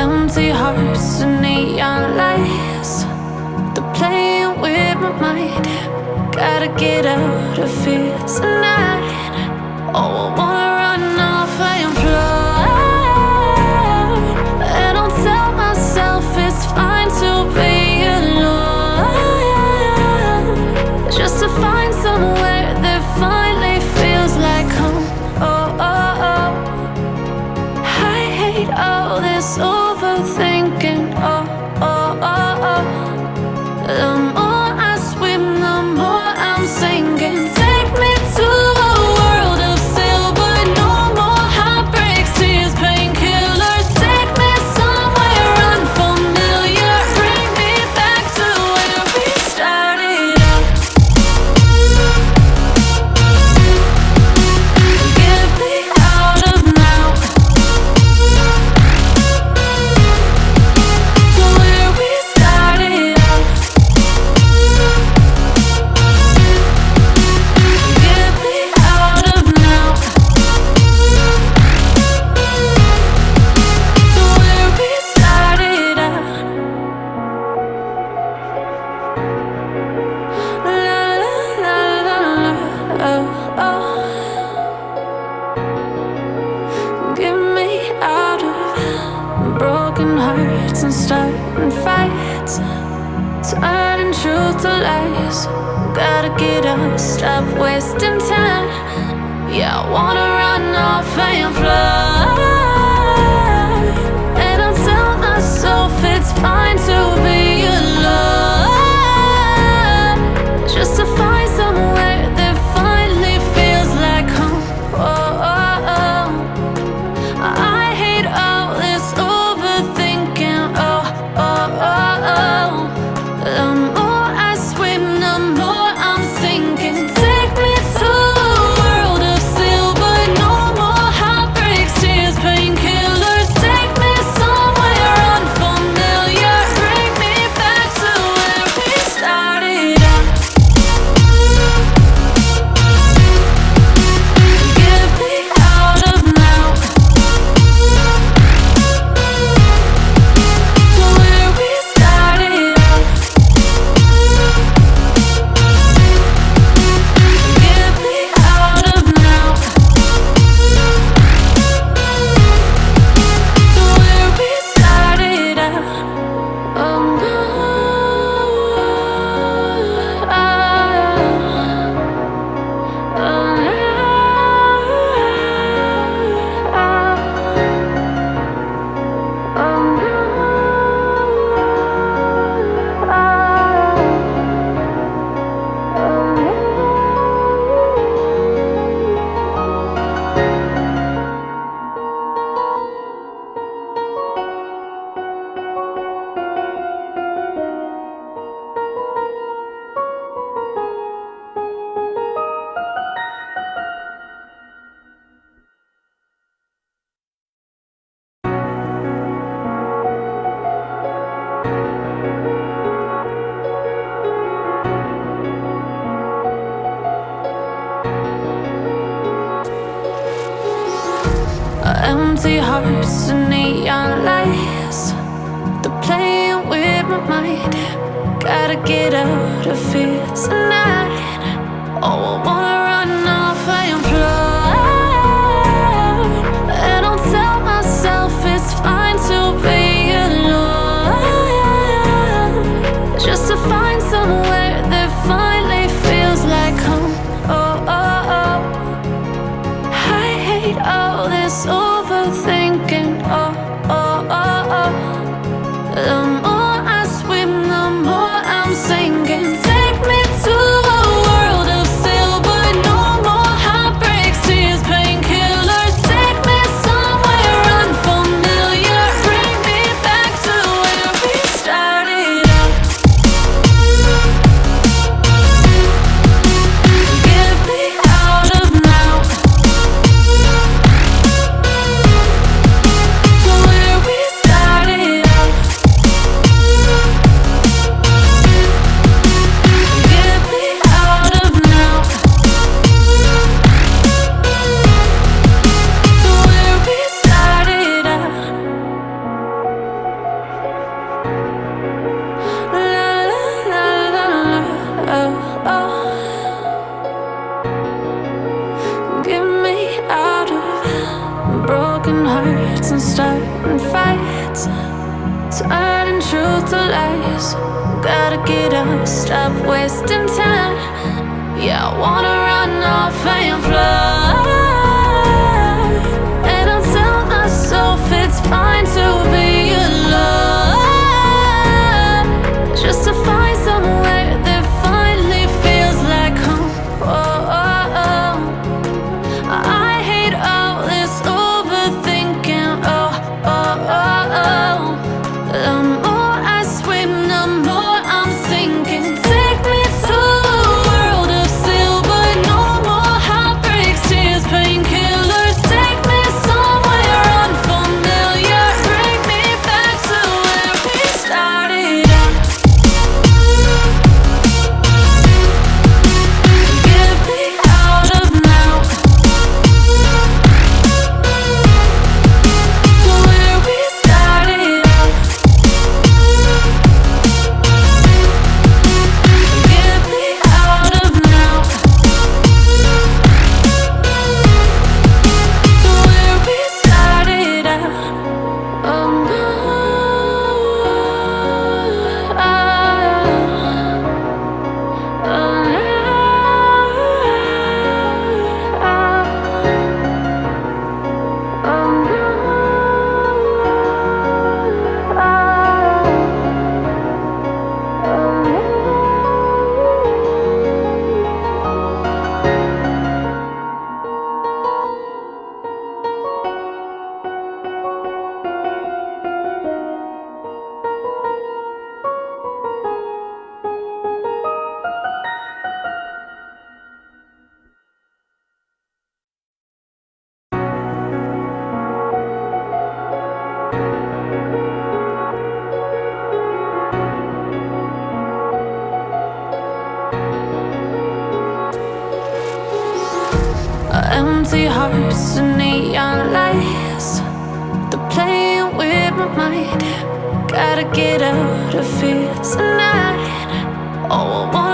Empty hearts and neon lights, they're playing with my mind. Gotta get out of here tonight. Oh, I wanna run off and fly. And I'll tell myself it's fine to be alone, just to find somewhere that finally feels like home. Oh, oh, oh. I hate all this overthinking. Oh, oh, oh, oh. The more I swim, the more I'm sinking. Take me to a world of silver. No more heartbreaks, tears, painkillers. Take me somewhere unfamiliar. Bring me back to where we started out. Get me out of now, to where we started out. Get me out of now, to where we started out. La la la la la, oh, oh. Get me out of broken hearts and starting fights, turning truth to lies. Gotta get up, stop wasting time. Yeah, I wanna run off and fly. And I'll tell myself it's fine to be alone, just to find somewhere that finally feels like home. Oh, oh, oh. I hate all this overthinking. Oh, oh, oh, oh. The more I swim, the more I'm sinking. Take me to a world of silver. No more heartbreaks, tears, painkillers. Take me somewhere unfamiliar. Bring me back to where we started out. Get me out of now, to where we started out. Get me out of now, to where we started out. Oh no, oh empty hearts and neon lights, they're playing with my mind. Gotta get out of here tonight. Oh, I wanna run off and fly. And I'll tell myself it's fine to be alone, just to find somewhere that finally feels like home. Oh, oh, oh. I hate all this overthinking. Oh, oh, oh, oh. The more I swim, the more I'm sinking. Take me to a world of silver. nights, turning truth to lies. Gotta get up, stop wasting time. Yeah, I wanna run off and fly. And I'll tell myself it's fine to be alone, just to find somewhere that finally feels like home. Oh, oh, oh. I hate all this overthinking. Oh, oh, oh, oh. The more I swim, the more I'm sinking. Take me to a world of silver. No more heartbreaks, tears, painkillers. Take me somewhere unfamiliar. Bring me back to where we started out. Get me out of now, to where we started out. Get me out of now, to where we started out. Oh no, empty hearts and neon lights, they're playing with my mind. Gotta get out of here tonight. Oh, I want